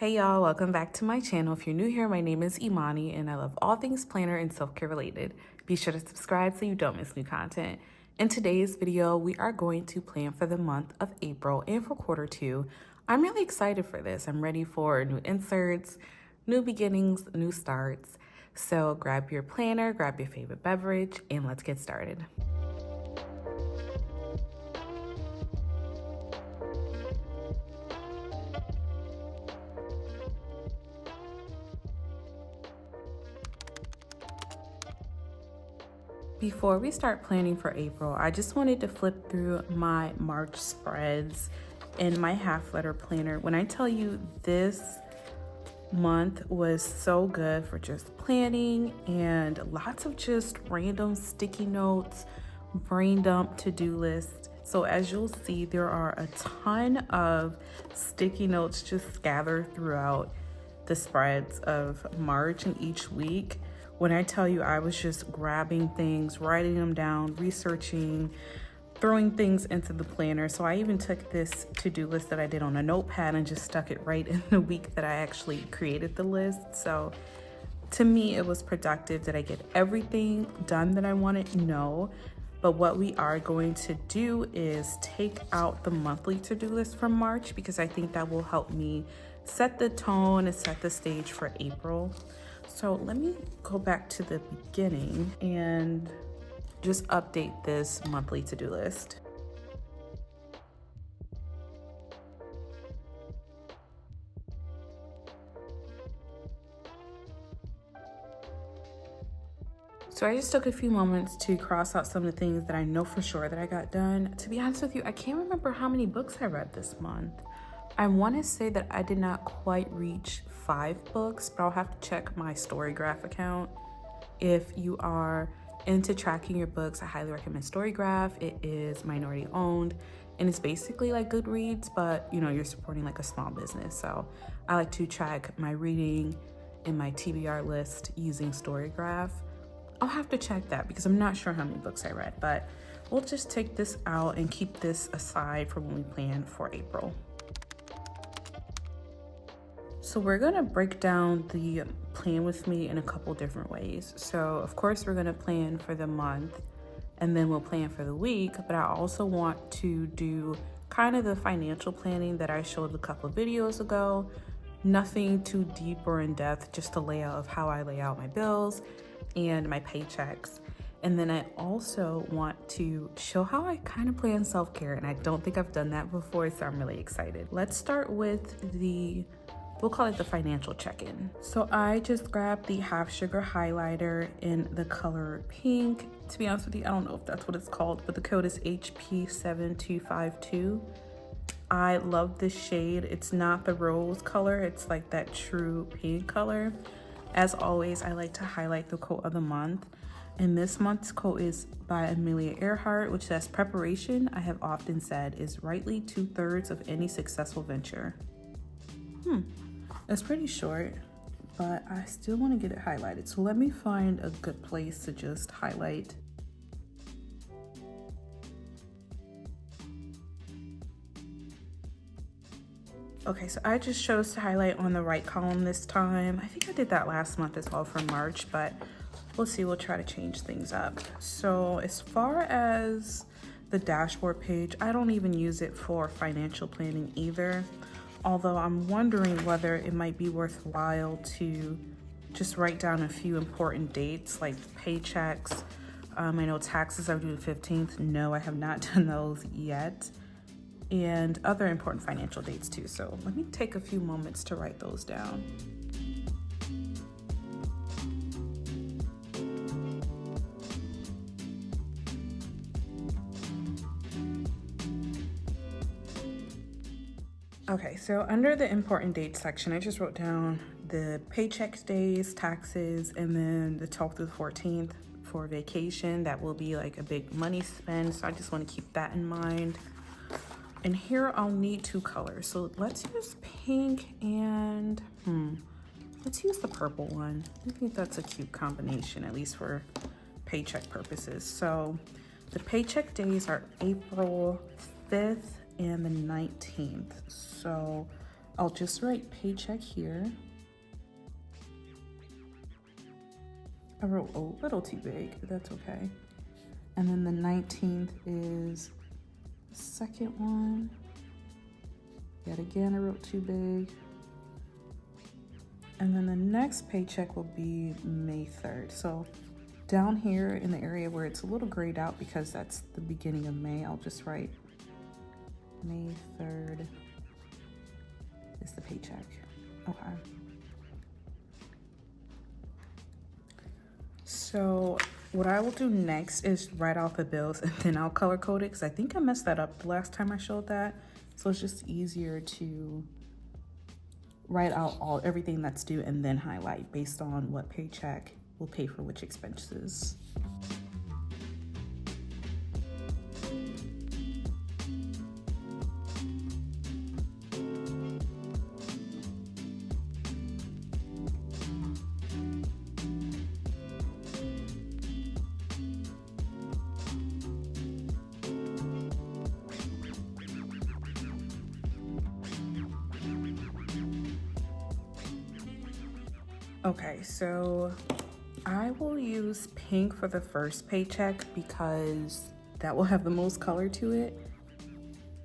Hey y'all, welcome back to my channel. If you're new here, my name is Imani and I love all things planner and self-care related. Be sure to subscribe so you don't miss new content. In today's video, we are going to plan for the month of April and for quarter two. I'm really excited for this. I'm ready for new inserts, new beginnings, new starts. So grab your planner, grab your favorite beverage, and let's get started. Before we start planning for April, I just wanted to flip through my March spreads in my half letter planner. When I tell you this month was so good for just planning and lots of just random sticky notes, brain dump to-do lists. So as you'll see, there are a ton of sticky notes just scattered throughout the spreads of March and each week. When I tell you I was just grabbing things, writing them down, researching, throwing things into the planner. So I even took this to-do list that I did on a notepad and just stuck it right in the week that I actually created the list. So to me, it was productive. Did I get everything done that I wanted? No. But what we are going to do is take out the monthly to-do list from March because I think that will help me set the tone and set the stage for April. So let me go back to the beginning and just update this monthly to-do list. So I just took a few moments to cross out some of the things that I know for sure that I got done. To be honest with you, I can't remember how many books I read this month. I want to say that I did not quite reach 5 books, but I'll have to check my Storygraph account. If you are into tracking your books, I highly recommend Storygraph. It is minority owned and it's basically like Goodreads, but you know, you're supporting like a small business. So I like to track my reading and my TBR list using Storygraph. I'll have to check that because I'm not sure how many books I read, but we'll just take this out and keep this aside for when we plan for April. So we're gonna break down the plan with me in a couple different ways. So of course we're gonna plan for the month and then we'll plan for the week, but I also want to do kind of the financial planning that I showed a couple of videos ago. Nothing too deep or in depth, just a layout of how I lay out my bills and my paychecks. And then I also want to show how I kind of plan self-care, and I don't think I've done that before, so I'm really excited. Let's start with we'll call it the financial check-in. So I just grabbed the half sugar highlighter in the color pink. To be honest with you, I don't know if that's what it's called, but the code is HP7252. I love this shade. It's not the rose color, it's like that true pink color. As always, I like to highlight the quote of the month. And this month's quote is by Amelia Earhart, which says, "Preparation, I have often said, is rightly 2/3 of any successful venture." It's pretty short, but I still want to get it highlighted. So let me find a good place to just highlight. Okay, so I just chose to highlight on the right column this time. I think I did that last month as well for March, but we'll see, we'll try to change things up. So as far as the dashboard page, I don't even use it for financial planning either. Although I'm wondering whether it might be worthwhile to just write down a few important dates like paychecks. I know taxes are due the 15th. No, I have not done those yet. And other important financial dates too. So let me take a few moments to write those down. Okay, so under the important dates section, I just wrote down the paycheck days, taxes, and then the 12th to the 14th for vacation. That will be like a big money spend, so I just want to keep that in mind. And here I'll need 2 colors. So let's use pink and, let's use the purple one. I think that's a cute combination, at least for paycheck purposes. So the paycheck days are April 5th and the 19th. So I'll just write paycheck here. I wrote a little too big, but that's okay. And then the 19th is the second one. Yet again, I wrote too big. And then the next paycheck will be May 3rd. So down here in the area where it's a little grayed out because that's the beginning of May, I'll just write May 3rd is the paycheck. Okay. So what I will do next is write out the bills and then I'll color code it because I think I messed that up the last time I showed that. So it's just easier to write out everything that's due and then highlight based on what paycheck will pay for which expenses. Okay, so I will use pink for the first paycheck because that will have the most color to it.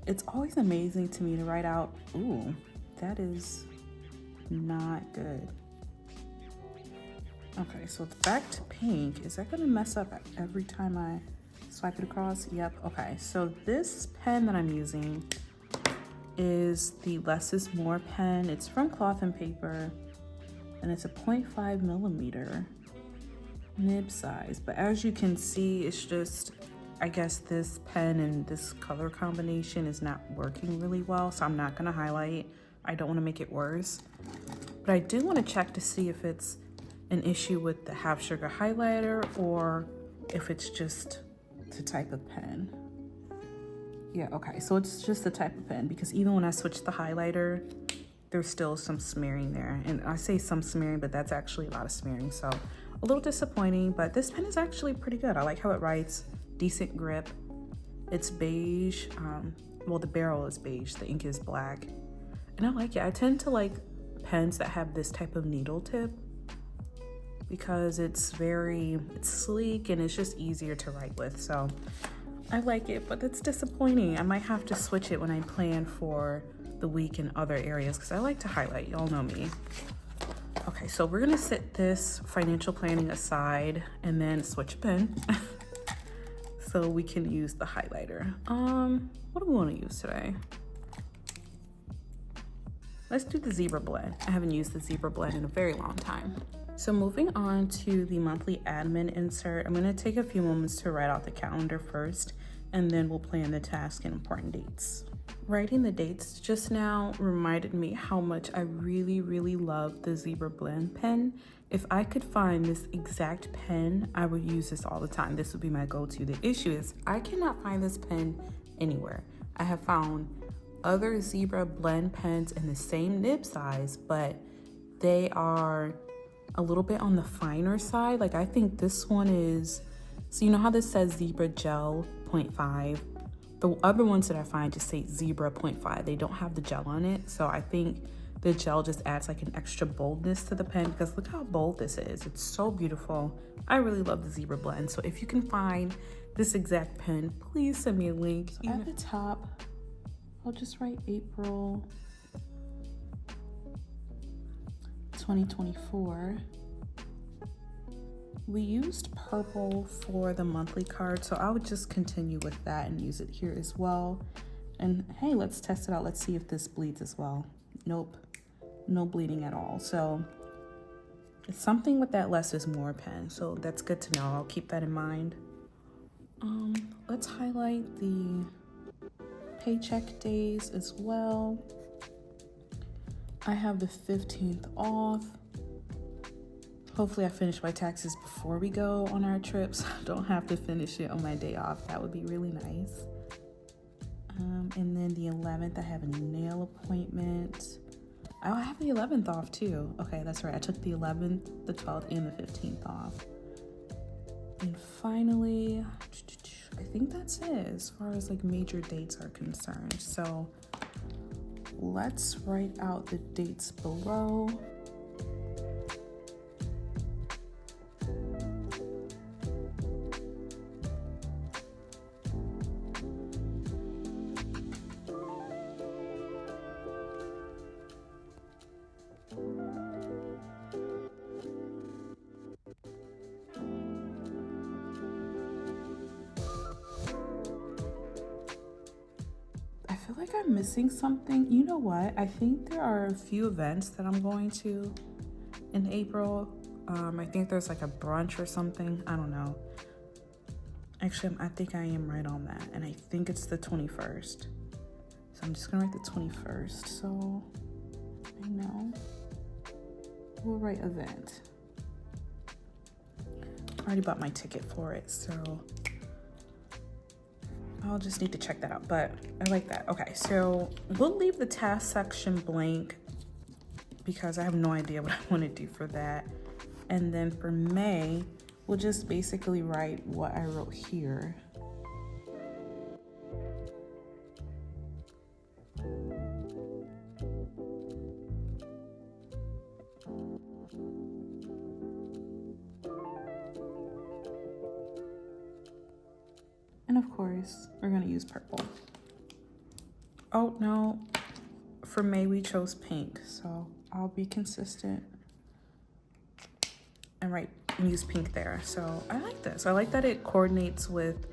It's always amazing to me to write out, ooh, that is not good. Okay, so back to pink. Is that gonna mess up every time I swipe it across? Yep, okay. So this pen that I'm using is the Less is More pen. It's from Cloth and Paper. And it's a 0.5 millimeter nib size. But as you can see, it's just, I guess this pen and this color combination is not working really well. So I'm not gonna highlight. I don't wanna make it worse. But I do wanna check to see if it's an issue with the half sugar highlighter or if it's just the type of pen. Yeah, okay, so it's just the type of pen because even when I switch the highlighter, there's still some smearing there. And I say some smearing, but that's actually a lot of smearing. So a little disappointing, but this pen is actually pretty good. I like how it writes, decent grip. It's beige. Well, the barrel is beige, the ink is black. And I like it. I tend to like pens that have this type of needle tip because it's sleek and it's just easier to write with. So I like it, but it's disappointing. I might have to switch it when I plan for the week in other areas because I like to highlight. Y'all know me. Okay, so we're gonna set this financial planning aside and then switch a pen so we can use the highlighter. What do we want to use today? Let's do the Zebra Blend. I haven't used the Zebra Blend in a very long time. So moving on to the monthly admin insert, I'm gonna take a few moments to write out the calendar first, and then we'll plan the task and important dates. Writing the dates just now reminded me how much I really, really love the Zebra Blend pen. If I could find this exact pen, I would use this all the time. This would be my go-to. The issue is I cannot find this pen anywhere. I have found other Zebra Blend pens in the same nib size, but they are a little bit on the finer side. Like I think this one is, so you know how this says Zebra Gel 0.5? The other ones that I find just say Zebra 0.5. They don't have the gel on it. So I think the gel just adds like an extra boldness to the pen because look how bold this is. It's so beautiful. I really love the Zebra Blend. So if you can find this exact pen, please send me a link. So at the top, I'll just write April 2024. We used purple for the monthly card, so I would just continue with that and use it here as well. And hey, let's test it out. Let's see if this bleeds as well. Nope, no bleeding at all. So it's something with that Less is More pen, so that's good to know. I'll keep that in mind. Let's highlight the paycheck days as well. I have the 15th off. Hopefully I finish my taxes before we go on our trip, so I don't have to finish it on my day off. That would be really nice. And then the 11th, I have a nail appointment. I have the 11th off too. Okay, that's right. I took the 11th, the 12th, and the 15th off. And finally, I think that's it as far as like major dates are concerned. So let's write out the dates below. I feel like I'm missing something. You know what? I think there are a few events that I'm going to in April. I think there's like a brunch or something. I don't know. Actually, I think I am right on that. And I think it's the 21st. So I'm just gonna write the 21st. So I know. We'll write event. I already bought my ticket for it, so I'll just need to check that out, but I like that. Okay, so we'll leave the task section blank because I have no idea what I want to do for that. And then for May, we'll just basically write what I wrote here. And of course, we're gonna use purple. Oh no, for May we chose pink, so I'll be consistent and use pink there. So I like this. I like that it coordinates with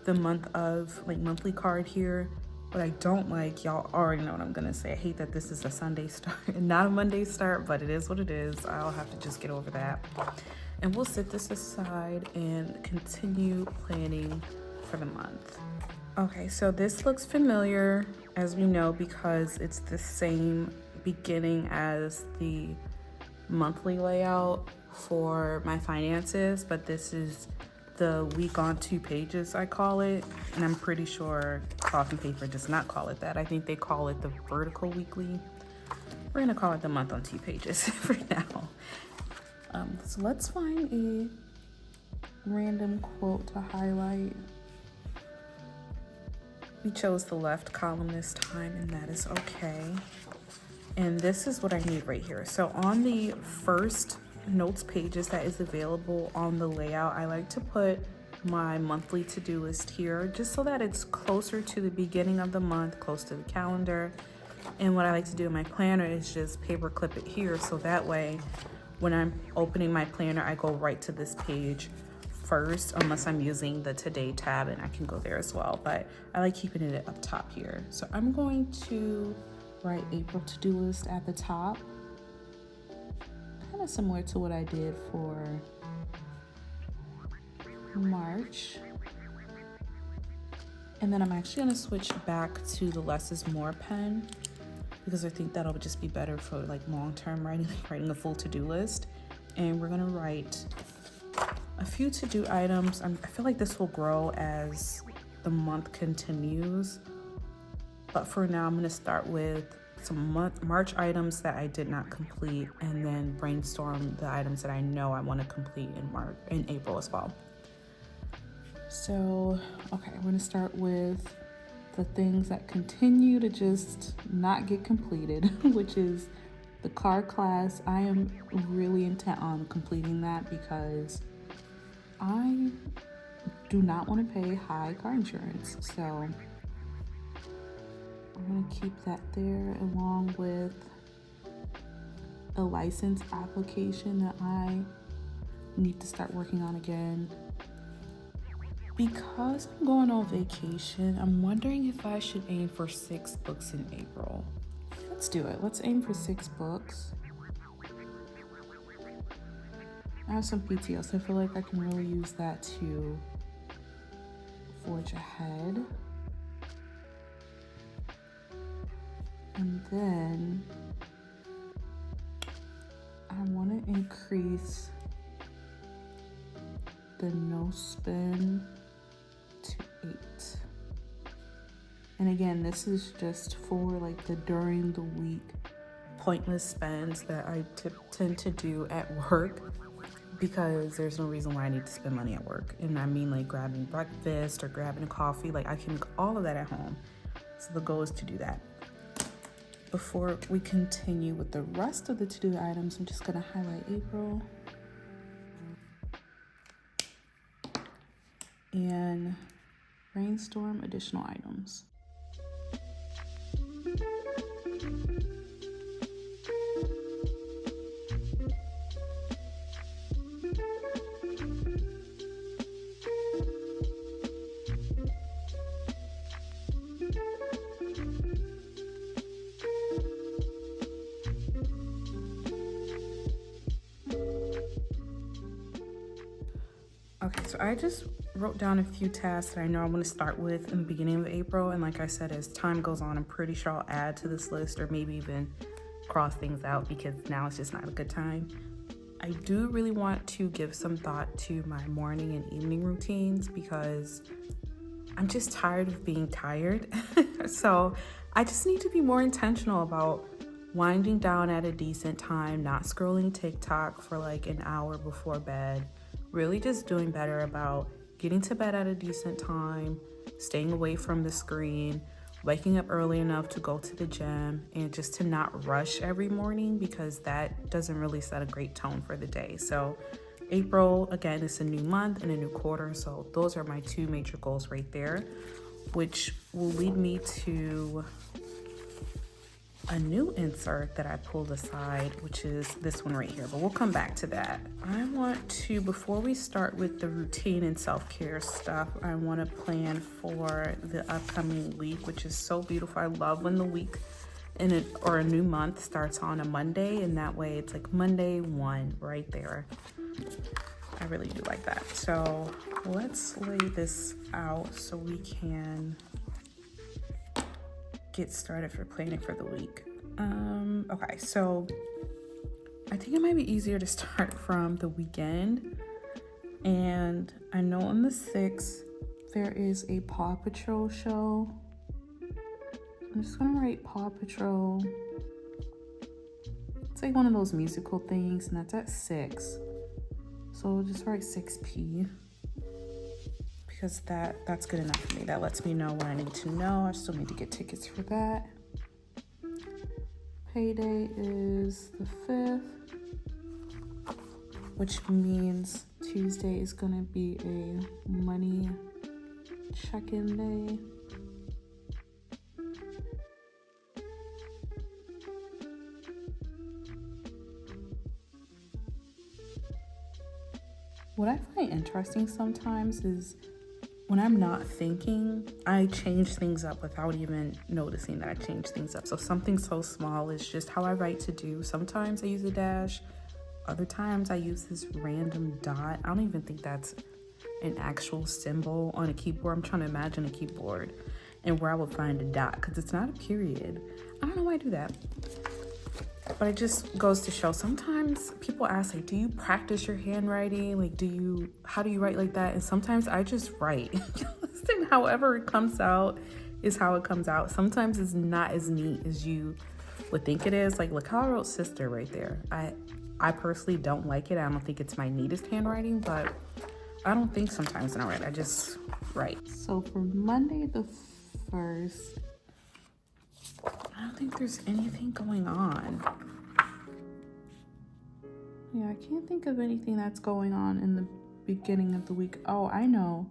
the month of, like, monthly card here. What I don't like, y'all already know what I'm gonna say. I hate that this is a Sunday start and not a Monday start, but it is what it is. I'll have to just get over that. And we'll set this aside and continue planning for the month. Okay, so this looks familiar, as we know, because it's the same beginning as the monthly layout for my finances, but this is the week on 2 pages, I call it, and I'm pretty sure Cloth and Paper does not call it that. I think they call it the vertical weekly. We're gonna call it the month on 2 pages for now. So let's find a random quote to highlight. We chose the left column this time, and that is okay. And this is what I need right here. So on the first notes pages that is available on the layout, I like to put my monthly to-do list here, just so that it's closer to the beginning of the month, close to the calendar. And what I like to do in my planner is just paper clip it here, so that way when I'm opening my planner, I go right to this page first, unless I'm using the Today tab, and I can go there as well, but I like keeping it up top here. So I'm going to write April to-do list at the top, kind of similar to what I did for March. And then I'm actually going to switch back to the less is more pen, because I think that'll just be better for like long-term writing, writing a full to-do list. And we're going to write a few to-do items. I feel like this will grow as the month continues, but for now I'm going to start with some March items that I did not complete, and then brainstorm the items that I know I want to complete in April as well. So, okay, we're going to start with the things that continue to just not get completed, which is the car class. I am really intent on completing that because I do not want to pay high car insurance. So I'm going to keep that there, along with a license application that I need to start working on again. Because I'm going on vacation, I'm wondering if I should aim for 6 books in April. Let's do it. Let's aim for 6 books. I have some PTO, so I feel like I can really use that to forge ahead. And then I want to increase the no spend to 8. And again, this is just for like the during the week pointless spends that I tend to do at work, because there's no reason why I need to spend money at work. And I mean like grabbing breakfast or grabbing a coffee, like I can make all of that at home. So the goal is to do that. before we continue with the rest of the to-do items, I'm just gonna highlight April and brainstorm additional items. Okay, so I just wrote down a few tasks that I know I want to start with in the beginning of April. And like I said, as time goes on, I'm pretty sure I'll add to this list or maybe even cross things out because now it's just not a good time. I do really want to give some thought to my morning and evening routines because I'm just tired of being tired. So I just need to be more intentional about winding down at a decent time, not scrolling TikTok for like an hour before bed. Really just doing better about getting to bed at a decent time, staying away from the screen, waking up early enough to go to the gym, and just to not rush every morning because that doesn't really set a great tone for the day. So April, again, is a new month and a new quarter. So those are my two major goals right there, which will lead me to a new insert that I pulled aside, which is this one right here, but we'll come back to that. I want to, before we start with the routine and self-care stuff, I want to plan for the upcoming week, which is so beautiful. I love when the week or a new month starts on a Monday, and that way it's like Monday 1 right there. I really do like that. So let's lay this out so we can get started for planning for the week. Okay, so I think it might be easier to start from the weekend. And I know on the 6th, there is a Paw Patrol show. I'm just gonna write Paw Patrol. It's like one of those musical things, and that's at 6. So we'll just write 6 p. Because that's good enough for me. That lets me know what I need to know. I still need to get tickets for that. Payday is the 5th, which means Tuesday is gonna be a money check-in day. What I find interesting sometimes is when I'm not thinking, I change things up without even noticing that I change things up. So something so small is just how I write to do. Sometimes I use a dash. Other times I use this random dot. I don't even think that's an actual symbol on a keyboard. I'm trying to imagine a keyboard and where I would find a dot because it's not a period. I don't know why I do that. But it just goes to show sometimes people ask, like, do you practice your handwriting? Like, how do you write like that? And sometimes I just write. Listen, however it comes out is how it comes out. Sometimes it's not as neat as you would think it is. Like, look how I wrote sister right there. I personally don't like it. I don't think it's my neatest handwriting, but I don't think sometimes when I write, I just write. So for Monday the 1st, I don't think there's anything going on. Yeah, I can't think of anything that's going on in the beginning of the week. Oh, I know.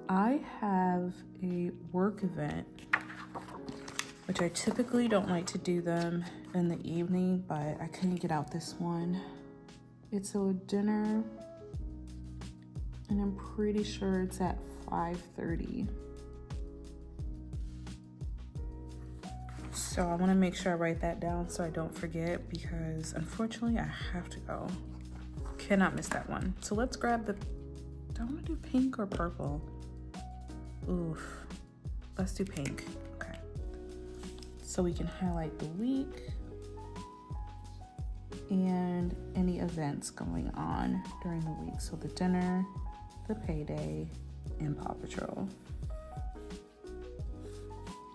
I have a work event, which I typically don't like to do them in the evening, but I couldn't get out this one. It's a dinner, and I'm pretty sure it's at 5:30. So I want to make sure I write that down so I don't forget because unfortunately I have to go. Cannot miss that one. So let's grab do I want to do pink or purple? Oof. Let's do pink. Okay. So we can highlight the week and any events going on during the week. So the dinner, the payday, and Paw Patrol.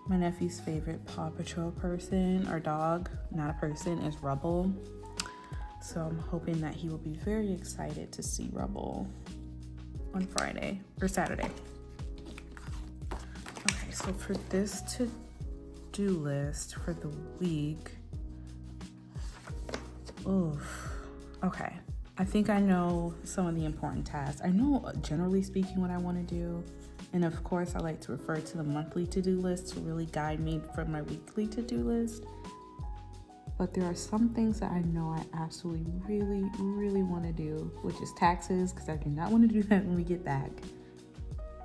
My nephew's favorite Paw Patrol person or dog, not a person, is Rubble. So I'm hoping that he will be very excited to see Rubble on Friday or Saturday. Okay, so for this to-do list for the week. Oof. Okay. I think I know some of the important tasks. I know, generally speaking, what I want to do. And of course, I like to refer to the monthly to-do list to really guide me for my weekly to-do list. But there are some things that I know I absolutely really want to do, which is taxes, because I do not want to do that when we get back.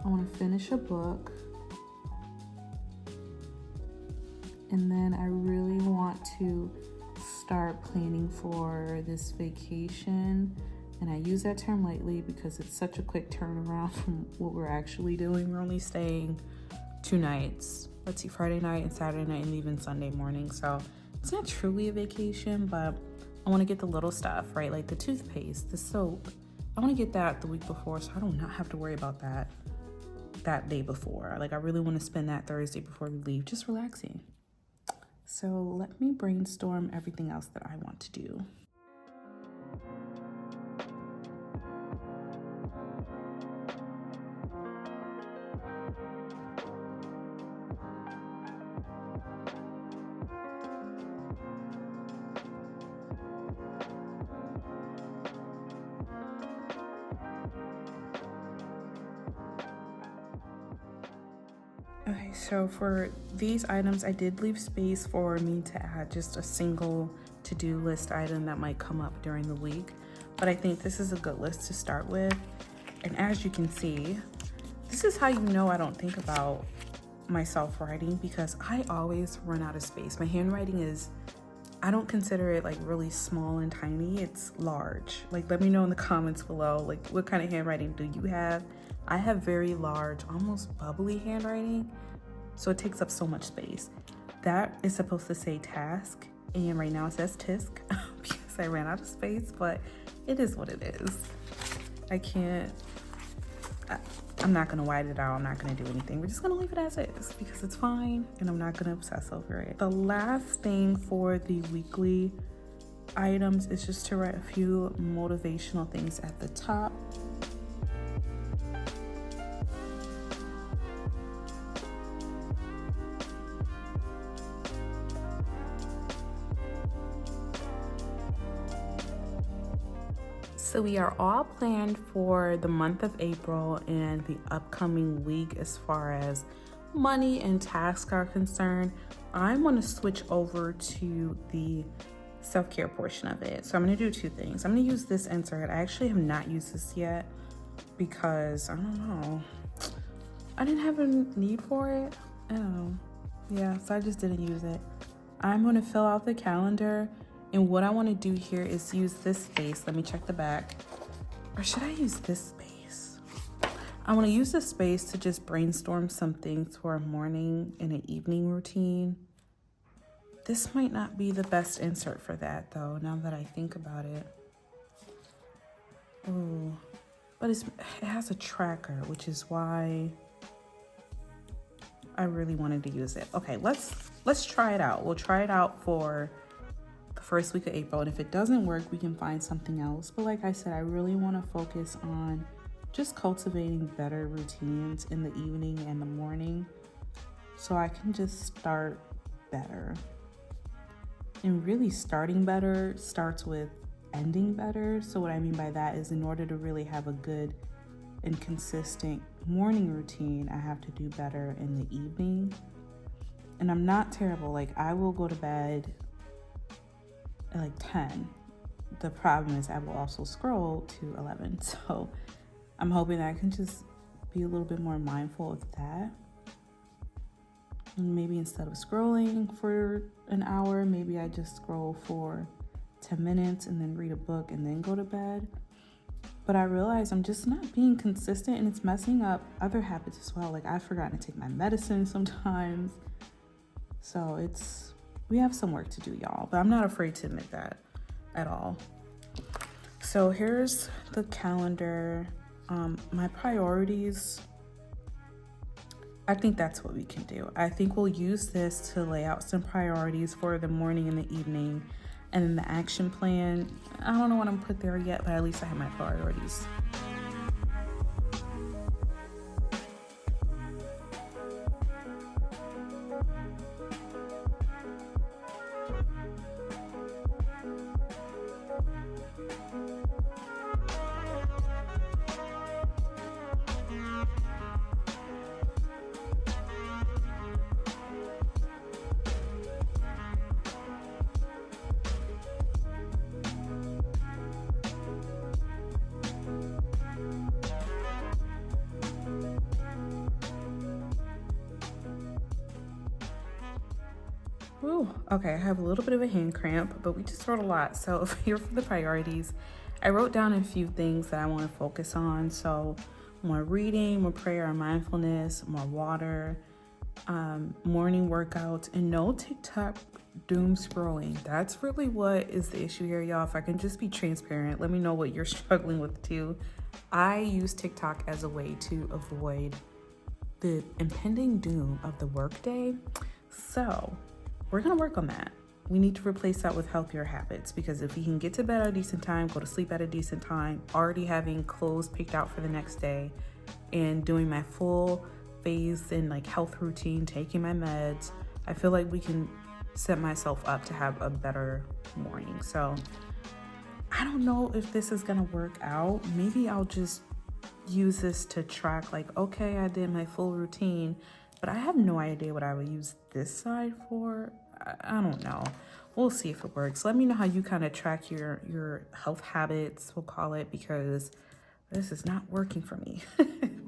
I want to finish a book. And then I really want to start planning for this vacation. And I use that term lightly because it's such a quick turnaround from what we're actually doing. We're only staying 2 nights. Let's see, Friday night and Saturday night and leaving Sunday morning. So it's not truly a vacation, but I want to get the little stuff, right? Like the toothpaste, the soap. I want to get that the week before so I do not have to worry about that day before. Like I really want to spend that Thursday before we leave just relaxing. So let me brainstorm everything else that I want to do. Okay, so for these items, I did leave space for me to add just a single to-do list item that might come up during the week. But I think this is a good list to start with. And as you can see, this is how you know I don't think about myself writing, because I always run out of space. My handwriting is, I don't consider it like really small and tiny, it's large. Like let me know in the comments below, like what kind of handwriting do you have? I have very large, almost bubbly handwriting, so it takes up so much space. That is supposed to say task, and right now it says tisk because I ran out of space, but it is what it is. I'm not gonna white it out, I'm not gonna do anything. We're just gonna leave it as is because it's fine and I'm not gonna obsess over it. The last thing for the weekly items is just to write a few motivational things at the top. So we are all planned for the month of April and the upcoming week as far as money and tasks are concerned. I'm going to switch over to the self-care portion of it. So I'm going to do 2 things. I'm going to use this insert. I actually have not used this yet because I don't know. I didn't have a need for it. I don't know. Yeah, so I just didn't use it. I'm going to fill out the calendar. And what I want to do here is use this space. Let me check the back. Or should I use this space? I want to use this space to just brainstorm some things for a morning and an evening routine. This might not be the best insert for that though, now that I think about it. Oh, but it has a tracker, which is why I really wanted to use it. Okay, let's try it out. We'll try it out for the first week of April, and if it doesn't work, we can find something else. But like I said, I really want to focus on just cultivating better routines in the evening and the morning so I can just start better. And really starting better starts with ending better. So what I mean by that is in order to really have a good and consistent morning routine, I have to do better in the evening. And I'm not terrible. Like I will go to bed at like 10. The problem is I will also scroll to 11. So I'm hoping that I can just be a little bit more mindful of that. And maybe instead of scrolling for an hour, maybe I just scroll for 10 minutes and then read a book and then go to bed. But I realize I'm just not being consistent, and it's messing up other habits as well. Like I've forgotten to take my medicine sometimes. So we have some work to do, y'all, but I'm not afraid to admit that at all. So here's the calendar. My priorities, I think that's what we can do. I think we'll use this to lay out some priorities for the morning and the evening. And then the action plan, I don't know what I'm put there yet, but at least I have my priorities. Ooh, okay, I have a little bit of a hand cramp, but we just wrote a lot. So here for the priorities, I wrote down a few things that I want to focus on. So more reading, more prayer and mindfulness, more water, morning workouts, and no TikTok doom scrolling. That's really what is the issue here, y'all. If I can just be transparent, let me know what you're struggling with too. I use TikTok as a way to avoid the impending doom of the workday. So we're gonna work on that. We need to replace that with healthier habits, because if we can get to bed at a decent time, go to sleep at a decent time, already having clothes picked out for the next day, and doing my full phase in like health routine, taking my meds, I feel like we can set myself up to have a better morning. So I don't know if this is gonna work out. Maybe I'll just use this to track like, okay, I did my full routine, but I have no idea what I would use this side for. I don't know. We'll see if it works. Let me know how you kind of track your health habits, we'll call it, because this is not working for me.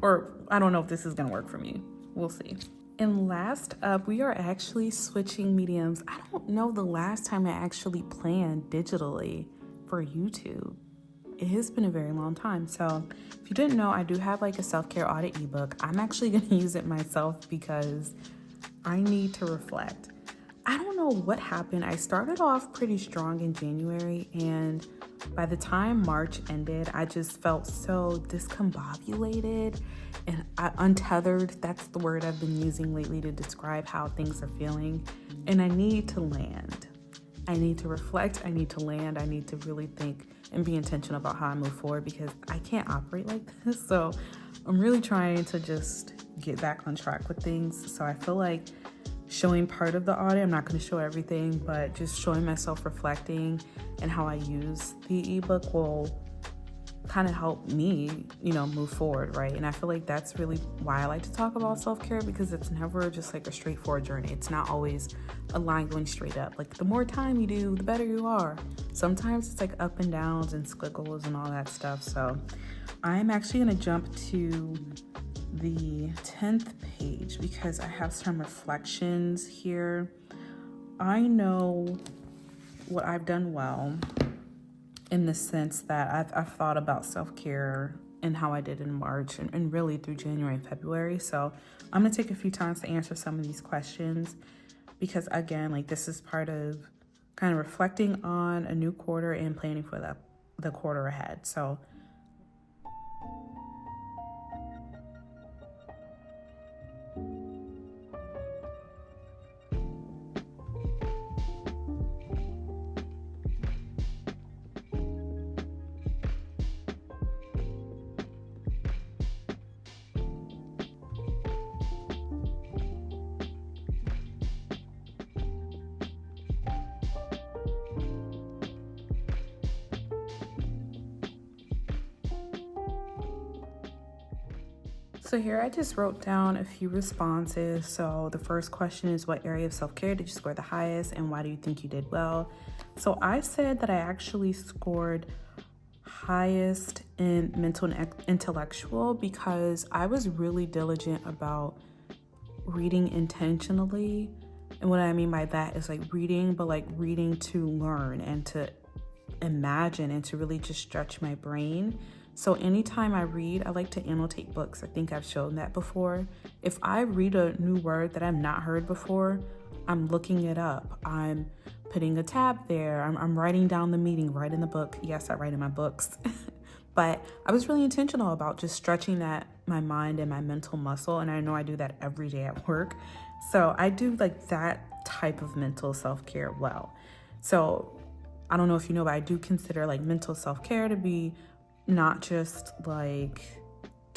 Or I don't know if this is gonna work for me. We'll see. And last up, we are actually switching mediums. I don't know the last time I actually planned digitally for YouTube. It has been a very long time. So if you didn't know, I do have like a self-care audit ebook. I'm actually gonna use it myself because I need to reflect. I don't know what happened. I started off pretty strong in January, and by the time March ended, I just felt so discombobulated and untethered. That's the word I've been using lately to describe how things are feeling. And I need to land. I need to reflect. I need to land. I need to really think and be intentional about how I move forward, because I can't operate like this. So I'm really trying to just get back on track with things. So I feel like showing part of the audit, I'm not going to show everything, but just showing myself reflecting and how I use the ebook will kind of help me, move forward, right? And I feel like that's really why I like to talk about self-care, because it's never just like a straightforward journey. It's not always a line going straight up. Like the more time you do, the better you are. Sometimes it's like up and downs and squiggles and all that stuff. So I'm actually going to jump to the 10th page because I have some reflections here. I know what I've done well, in the sense that I've thought about self-care and how I did in March and really through January and February. So I'm gonna take a few times to answer some of these questions, because again, like this is part of kind of reflecting on a new quarter and planning for the quarter ahead. So So here I just wrote down a few responses. So the first question is, what area of self-care did you score the highest, and why do you think you did well? So I said that I actually scored highest in mental and intellectual, because I was really diligent about reading intentionally. And what I mean by that is like reading, but like reading to learn and to imagine and to really just stretch my brain. So anytime I read, I like to annotate books. I think I've shown that before. If I read a new word that I've not heard before, I'm looking it up. I'm putting a tab there. I'm writing down the meaning right in the book. Yes, I write in my books. But I was really intentional about just stretching my mind and my mental muscle. And I know I do that every day at work. So I do like that type of mental self-care well. So I don't know if you know, but I do consider like mental self-care to be not just like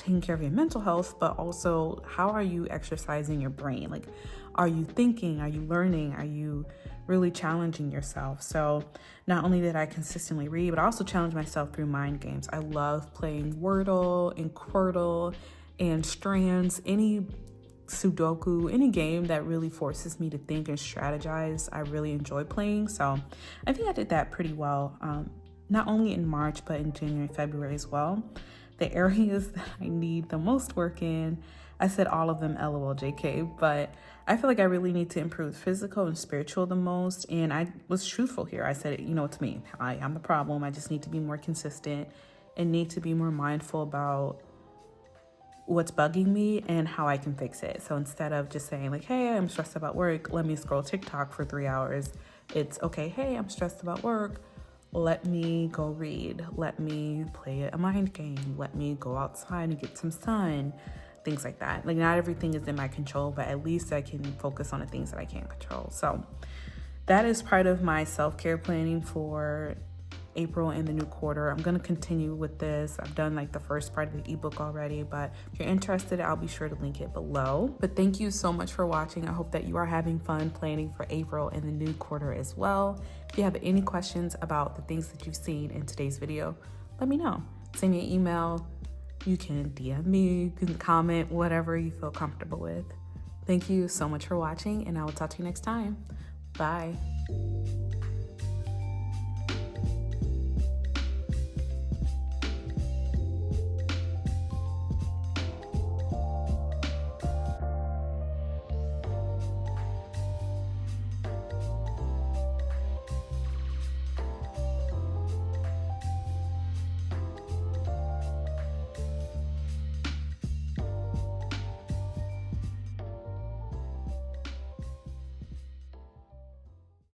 taking care of your mental health, but also how are you exercising your brain? Like, are you thinking? Are you learning? Are you really challenging yourself? So not only did I consistently read, but I also challenged myself through mind games. I love playing Wordle and Quirtle and Strands, any Sudoku, any game that really forces me to think and strategize. I really enjoy playing. So I think I did that pretty well, not only in March, but in January, February as well. The areas that I need the most work in, I said all of them, LOL JK, but I feel like I really need to improve physical and spiritual the most. And I was truthful here. I said, it's me. I'm the problem. I just need to be more consistent and need to be more mindful about what's bugging me and how I can fix it. So instead of just saying like, hey, I'm stressed about work, let me scroll TikTok for 3 hours, it's okay, hey, I'm stressed about work, let me go read, let me play a mind game, let me go outside and get some sun, things like that. Like, not everything is in my control, but at least I can focus on the things that I can't control. So that is part of my self-care planning for April and the new quarter. I'm going to continue with this. I've done like the first part of the ebook already, but if you're interested, I'll be sure to link it below. But thank you so much for watching. I hope that you are having fun planning for April and the new quarter as well. If you have any questions about the things that you've seen in today's video, let me know. Send me an email. You can DM me, you can comment, whatever you feel comfortable with. Thank you so much for watching, and I will talk to you next time. Bye.